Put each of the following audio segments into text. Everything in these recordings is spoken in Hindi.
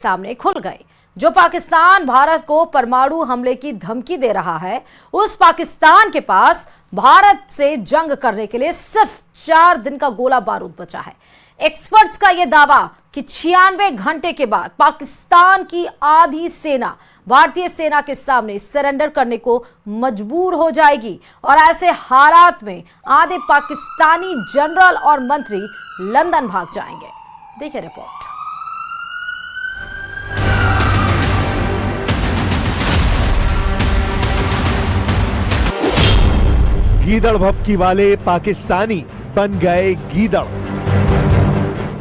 सामने खुल गए। जो पाकिस्तान भारत को परमाणु हमले की धमकी दे रहा है, उस पाकिस्तान के पास भारत से जंग करने के लिए सिर्फ 4 दिन का गोला बारूद बचा है। एक्सपर्ट्स का यह दावा कि 96 घंटे के बाद पाकिस्तान की आधी सेना भारतीय सेना के सामने सरेंडर करने को मजबूर हो जाएगी और ऐसे हालात में आधे पाकिस्तानी जनरल और मंत्री लंदन भाग जाएंगे। देखिए रिपोर्ट। गीदड़ भभकी वाले पाकिस्तानी बन गए गीदड़।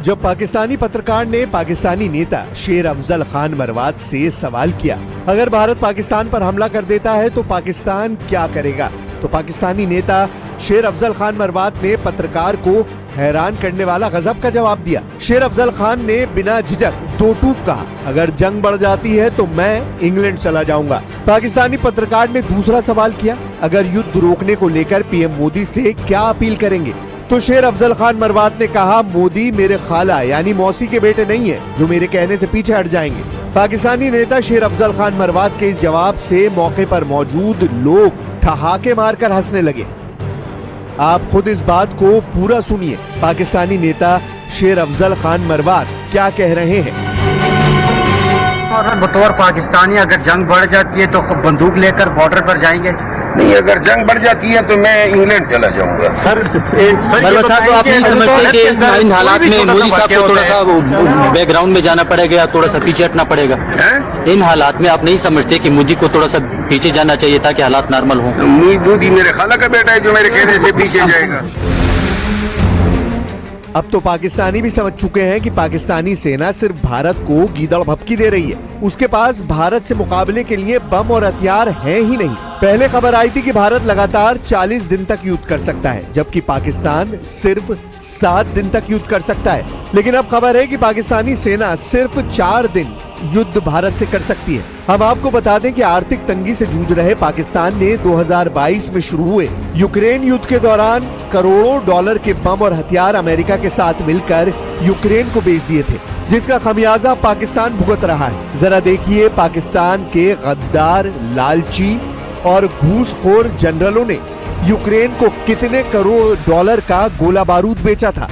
जब पाकिस्तानी पत्रकार ने पाकिस्तानी नेता शेर अफजल खान मरवात से सवाल किया, अगर भारत पाकिस्तान पर हमला कर देता है तो पाकिस्तान क्या करेगा, तो पाकिस्तानी नेता शेर अफजल खान मरवात ने पत्रकार को हैरान करने वाला गजब का जवाब दिया। शेर अफजल खान ने बिना झिझक दो टूक कहा, अगर जंग बढ़ जाती है तो मैं इंग्लैंड चला जाऊंगा। पाकिस्तानी पत्रकार ने दूसरा सवाल किया, अगर युद्ध रोकने को लेकर पीएम मोदी से क्या अपील करेंगे, तो शेर अफजल खान मरवात ने कहा, मोदी मेरे खाला यानी मौसी के बेटे नहीं है जो मेरे कहने से पीछे हट जाएंगे। पाकिस्तानी नेता शेर अफजल खान मरवात के इस जवाब से मौके पर मौजूद लोग ठहाके मारकर हंसने लगे। आप खुद इस बात को पूरा सुनिए, पाकिस्तानी नेता शेर अफजल खान मरवात क्या कह रहे हैं। और बतौर पाकिस्तानी अगर जंग बढ़ जाती है तो बंदूक लेकर बॉर्डर पर जाएंगे? नहीं, अगर जंग बढ़ जाती है तो मैं इंग्लैंड चला जाऊंगा। सर तो आप नहीं समझते कि इन हालात में मोदी साहब को थोड़ा सा बैकग्राउंड में जाना पड़ेगा, थोड़ा सा पीछे हटना पड़ेगा? इन हालात में आप नहीं समझते कि मोदी को थोड़ा सा पीछे जाना चाहिए ताकि हालात नॉर्मल हों? मोदी मेरे खाला का बेटा है जो मेरे कहने से पीछे जाएगा। अब तो पाकिस्तानी भी समझ चुके हैं कि पाकिस्तानी सेना सिर्फ भारत को गीदड़ भभकी दे रही है, उसके पास भारत से मुकाबले के लिए बम और हथियार हैं ही नहीं। पहले खबर आई थी कि भारत लगातार 40 दिन तक युद्ध कर सकता है, जबकि पाकिस्तान सिर्फ 7 दिन तक युद्ध कर सकता है। लेकिन अब खबर है कि पाकिस्तानी सेना सिर्फ 4 दिन युद्ध भारत से कर सकती है। हम आपको बता दें कि आर्थिक तंगी से जूझ रहे पाकिस्तान ने 2022 में शुरू हुए यूक्रेन युद्ध के दौरान करोड़ों डॉलर के बम और हथियार अमेरिका के साथ मिलकर यूक्रेन को बेच दिए थे, जिसका खमियाजा पाकिस्तान भुगत रहा है। जरा देखिए पाकिस्तान के गद्दार, लालची और घूसखोर जनरलों ने यूक्रेन को कितने करोड़ डॉलर का गोला बारूद बेचा था।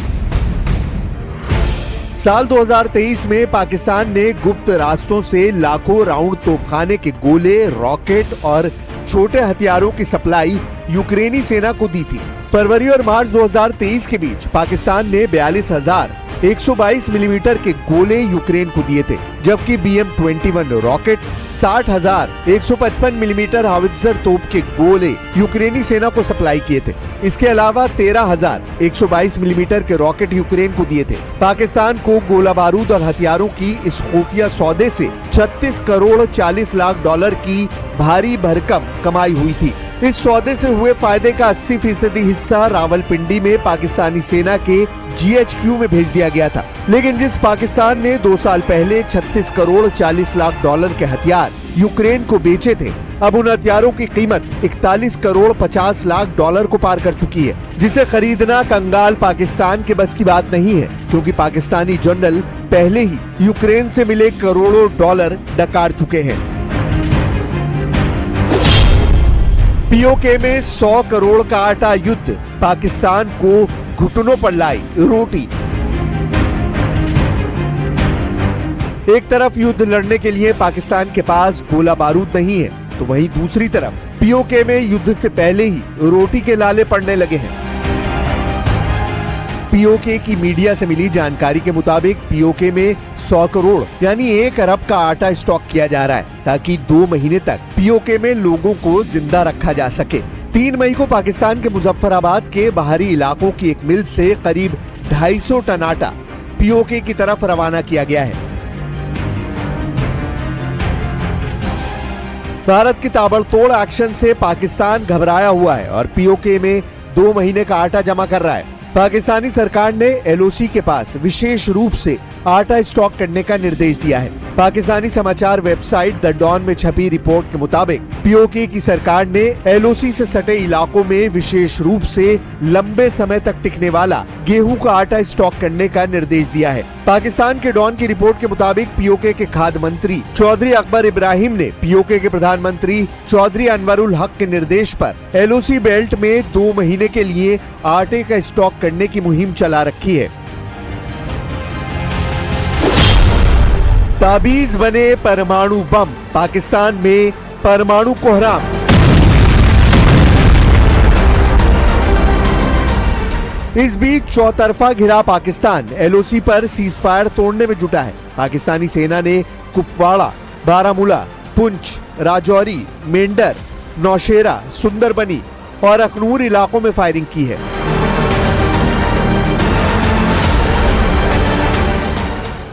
साल 2023 में पाकिस्तान ने गुप्त रास्तों से लाखों राउंड तोपखाने के गोले, रॉकेट और छोटे हथियारों की सप्लाई यूक्रेनी सेना को दी थी। फरवरी और मार्च 2023 के बीच पाकिस्तान ने 42,122 मिलीमीटर के गोले यूक्रेन को दिए थे, जबकि BM-21 रॉकेट, 60,155 मिलीमीटर हावित्जर तोप के गोले यूक्रेनी सेना को सप्लाई किए थे। इसके अलावा 13,122 मिलीमीटर के रॉकेट यूक्रेन को दिए थे। पाकिस्तान को गोला बारूद और हथियारों की इस खुफिया सौदे से 36 करोड़ 40 लाख डॉलर की भारी भरकम कमाई हुई थी। इस सौदे से हुए फायदे का 80% हिस्सा रावलपिंडी में पाकिस्तानी सेना के GHQ में भेज दिया गया था। लेकिन जिस पाकिस्तान ने 2 साल पहले 36 करोड़ 40 लाख डॉलर के हथियार यूक्रेन को बेचे थे, अब उन हथियारों की कीमत 41 करोड़ 50 लाख डॉलर को पार कर चुकी है, जिसे खरीदना कंगाल पाकिस्तान के बस की बात नहीं है, क्योंकि पाकिस्तानी जनरल पहले ही यूक्रेन से मिले करोड़ों डॉलर डकार चुके हैं। POK में 100 करोड़ का आटा युद्ध पाकिस्तान को घुटनों पर लाई रोटी। एक तरफ युद्ध लड़ने के लिए पाकिस्तान के पास गोला बारूद नहीं है, तो वहीं दूसरी तरफ POK में युद्ध से पहले ही रोटी के लाले पड़ने लगे हैं। POK की मीडिया से मिली जानकारी के मुताबिक POK में 100 करोड़ यानी 1 अरब का आटा स्टॉक किया जा रहा है, ताकि 2 महीने तक POK में लोगों को जिंदा रखा जा सके। 3 मई को पाकिस्तान के मुजफ्फराबाद के बाहरी इलाकों की एक मिल से करीब 250 टन आटा POK की तरफ रवाना किया गया है। भारत की ताबड़तोड़ एक्शन से पाकिस्तान घबराया हुआ है और POK में 2 महीने का आटा जमा कर रहा है। पाकिस्तानी सरकार ने LOC के पास विशेष रूप से आटा स्टॉक करने का निर्देश दिया है। पाकिस्तानी समाचार वेबसाइट द डॉन में छपी रिपोर्ट के मुताबिक पीओके की सरकार ने एलओसी से सटे इलाकों में विशेष रूप से लंबे समय तक टिकने वाला गेहूं का आटा स्टॉक करने का निर्देश दिया है। पाकिस्तान के डॉन की रिपोर्ट के मुताबिक पीओके के खाद्य मंत्री चौधरी अकबर इब्राहिम ने पीओके के प्रधानमंत्री चौधरी अनवरुल हक के निर्देश पर एलओसी बेल्ट में 2 महीने के लिए आटे का स्टॉक करने की मुहिम चला रखी है। ताबीज बने परमाणु बम, पाकिस्तान में परमाणु कोहराम। इस बीच चौतरफा घिरा पाकिस्तान एलओसी पर सीजफायर तोड़ने में जुटा है। पाकिस्तानी सेना ने कुपवाड़ा, बारामूला, पुंछ, राजौरी, मेंढर, नौशेरा, सुंदरबनी और अखनूर इलाकों में फायरिंग की है।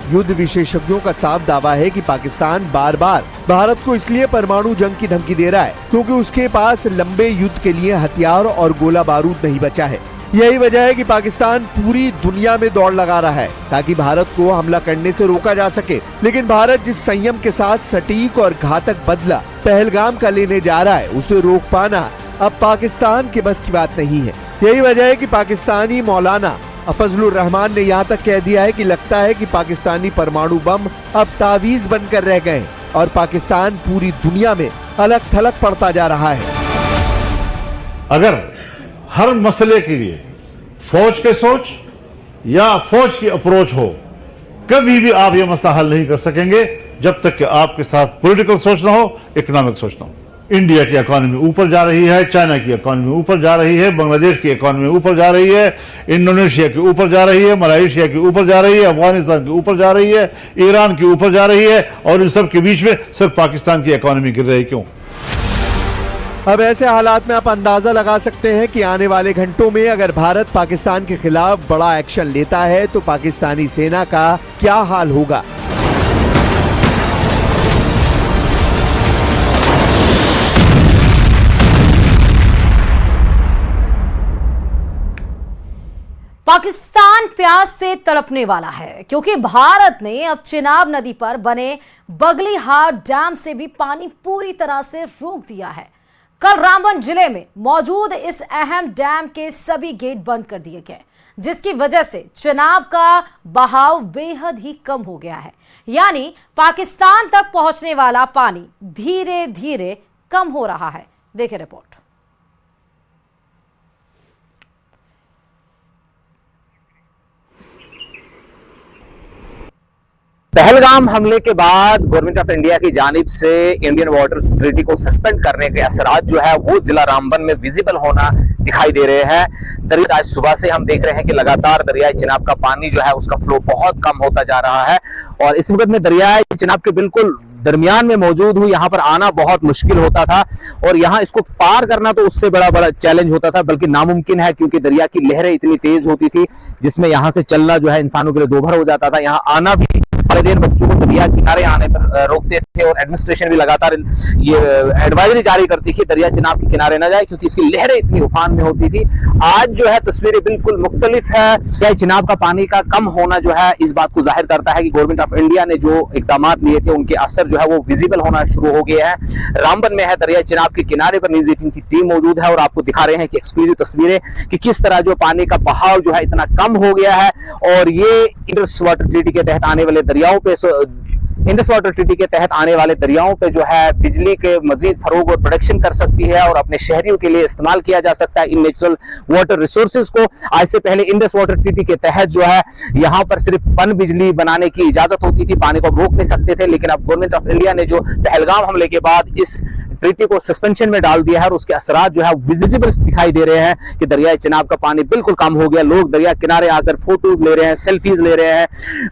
युद्ध विशेषज्ञों का साफ दावा है कि पाकिस्तान बार बार भारत को इसलिए परमाणु जंग की धमकी दे रहा है क्योंकि उसके पास लंबे युद्ध के लिए हथियार और गोला बारूद नहीं बचा है। यही वजह है कि पाकिस्तान पूरी दुनिया में दौड़ लगा रहा है ताकि भारत को हमला करने से रोका जा सके। लेकिन भारत जिस संयम के साथ सटीक और घातक बदला पहलगाम का लेने जा रहा है, उसे रोक पाना अब पाकिस्तान के बस की बात नहीं है। यही वजह है कि पाकिस्तानी मौलाना फजलुर रहमान ने यहाँ तक कह दिया है कि लगता है कि पाकिस्तानी परमाणु बम अब तावीज बनकर रह गए और पाकिस्तान पूरी दुनिया में अलग थलग पड़ता जा रहा है। अगर हर मसले के लिए फौज के सोच या फौज की अप्रोच हो, कभी भी आप यह मसला हल नहीं कर सकेंगे जब तक कि आपके साथ पॉलिटिकल सोच ना हो, इकोनॉमिक सोच ना हो। इंडिया की इकोनॉमी ऊपर जा रही है, चाइना की इकोनॉमी ऊपर जा रही है, बांग्लादेश की इकोनॉमी ऊपर जा रही है, इंडोनेशिया की ऊपर जा रही है, मलेशिया की ऊपर जा रही है, अफगानिस्तान की ऊपर जा रही है, ईरान की ऊपर जा रही है और इन सब के बीच में सिर्फ पाकिस्तान की इकोनॉमी गिर रही। क्यों? अब ऐसे हालात में आप अंदाजा लगा सकते हैं कि आने वाले घंटों में अगर भारत पाकिस्तान के खिलाफ बड़ा एक्शन लेता है तो पाकिस्तानी सेना का क्या हाल होगा। पाकिस्तान प्यास से तड़पने वाला है क्योंकि भारत ने अब चिनाब नदी पर बने बगलीहार डैम से भी पानी पूरी तरह से रोक दिया है। कल रामबन जिले में मौजूद इस अहम डैम के सभी गेट बंद कर दिए गए, जिसकी वजह से चिनाब का बहाव बेहद ही कम हो गया है। यानी पाकिस्तान तक पहुंचने वाला पानी धीरे धीरे कम हो रहा है। देखिए रिपोर्ट। पहलगाम हमले के बाद गवर्नमेंट ऑफ इंडिया की जानिब से इंडियन वाटर ट्रीटी को सस्पेंड करने के असरात जो है वो जिला रामबन में विजिबल होना दिखाई दे रहे हैं। दरिया आज सुबह से हम देख रहे हैं कि लगातार दरियाई चिनाब का पानी जो है उसका फ्लो बहुत कम होता जा रहा है और इस वक्त में दरियाई चिनाब के बिल्कुल दरमियान में मौजूद हूँ। यहाँ पर आना बहुत मुश्किल होता था और यहाँ इसको पार करना तो उससे बड़ा चैलेंज होता था, बल्कि नामुमकिन है, क्योंकि दरिया की लहरें इतनी तेज होती थी जिसमें यहाँ से चलना जो है इंसानों के लिए दोभर हो जाता था। यहाँ आना भी सारे दिन बच्चों को दरिया किनारे आने पर रोकते थे और एडमिनिस्ट्रेशन भी लगातार ये एडवाइजरी जारी करती थी दरिया चिनाब के किनारे न जाए क्योंकि इसकी लहरें इतनी उफान में होती थी। आज जो है तस्वीरें बिल्कुल मुख्तलिफ है। दरिया चिनाब का पानी का कम होना जो है इस बात को जाहिर करता है कि गवर्नमेंट ऑफ इंडिया ने जो इकदाम लिए थे उनके असर जो है वो विजिबल होना शुरू हो गया है। रामबन में है दरिया चिनाब के किनारे पर न्यूज़ 18 की टीम मौजूद है और आपको दिखा रहे हैं कि एक्सक्लूसिव तस्वीरें कि किस तरह जो पानी का बहाव जो है इतना कम हो गया है और ये इंडस वाटर ट्रीटी के तहत आने वाले दरियाओं पे इंडस वाटर ट्रीटी के तहत आने वाले दरियाओं पे जो है बिजली के मजीद फरोग और प्रोडक्शन कर सकती है और अपने शहरियों के लिए इस्तेमाल किया जा सकता है इन नेचुरल वाटर रिसोर्सेज को। आज से पहले इंडस वाटर ट्रीटी के तहत जो है यहाँ पर सिर्फ पन बिजली बनाने की इजाजत होती थी, पानी को रोक नहीं सकते थे, लेकिन अब गवर्नमेंट ऑफ इंडिया ने जो पहलगाम हमले के बाद इस ट्रीटी को सस्पेंशन में डाल दिया है और उसके असरात जो है विजिबल दिखाई दे रहे हैं कि दरियाई चिनाब का पानी बिल्कुल कम हो गया। लोग दरिया किनारे आकर फोटोज ले रहे हैं, सेल्फीज ले रहे हैं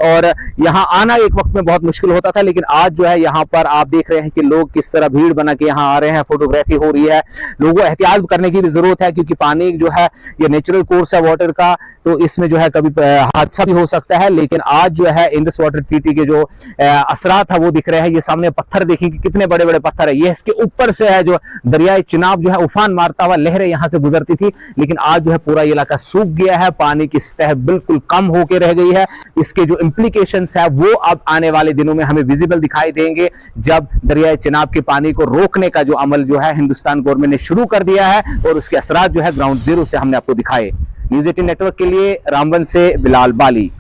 और यहाँ आना एक वक्त में बहुत मुश्किल होता था, लेकिन आज जो है यहाँ पर आप देख रहे हैं कि लोग किस तरह भीड़ बना के यहाँ आ रहे हैं, फोटोग्राफी हो रही है। लोगों को एहतियात करने की भी जरूरत है क्योंकि पानी जो है ये नेचुरल कोर्स है वाटर का, तो इसमें जो है कभी हादसा भी हो सकता है। लेकिन आज जो है इंडस वाटर ट्रीटी के जो असरात है वो दिख रहे हैं। ये सामने पत्थर देखिए कि कितने बड़े बड़े पत्थर है, ये इसके ऊपर से है जो दरियाई चिनाब जो है उफान मारता हुआ लहरें यहां से गुजरती थी, लेकिन आज जो है पूरा इलाका सूख गया है, पानी की सतह बिल्कुल कम होकर रह गई है। इसके जो इम्प्लीकेशंस है वो अब आने वाले दिनों में हमें विजिबल दिखाई देंगे, जब दरियाई चिनाब के पानी को रोकने का जो अमल जो है हिंदुस्तान गवर्नमेंट ने शुरू कर दिया है और उसके असरात जो है ग्राउंड जीरो से हमने आपको दिखाए। न्यूज़ 18 नेटवर्क के लिए रामबन से बिलाल बाली।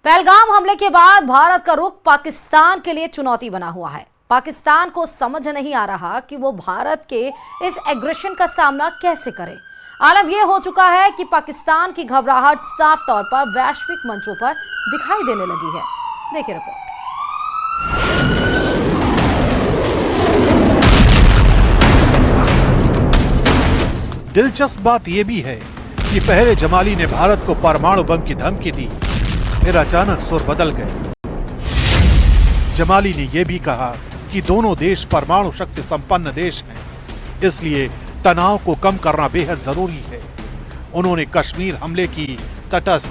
पहलगाम हमले के बाद भारत का रुख पाकिस्तान के लिए चुनौती बना हुआ है। पाकिस्तान को समझ नहीं आ रहा कि वो भारत के इस एग्रेशन का सामना कैसे करे। आलम यह हो चुका है कि पाकिस्तान की घबराहट साफ तौर पर वैश्विक मंचों पर दिखाई देने लगी है। देखिए रिपोर्ट। दिलचस्प बात यह भी है कि पहले जमाली ने भारत को परमाणु बम की धमकी दी, फिर अचानक सुर बदल गए। जमाली ने यह भी कहा कि दोनों देश परमाणु शक्ति संपन्न देश हैं, इसलिए तनाव को कम करना बेहद जरूरी है। उन्होंने कश्मीर हमले की तटस्थ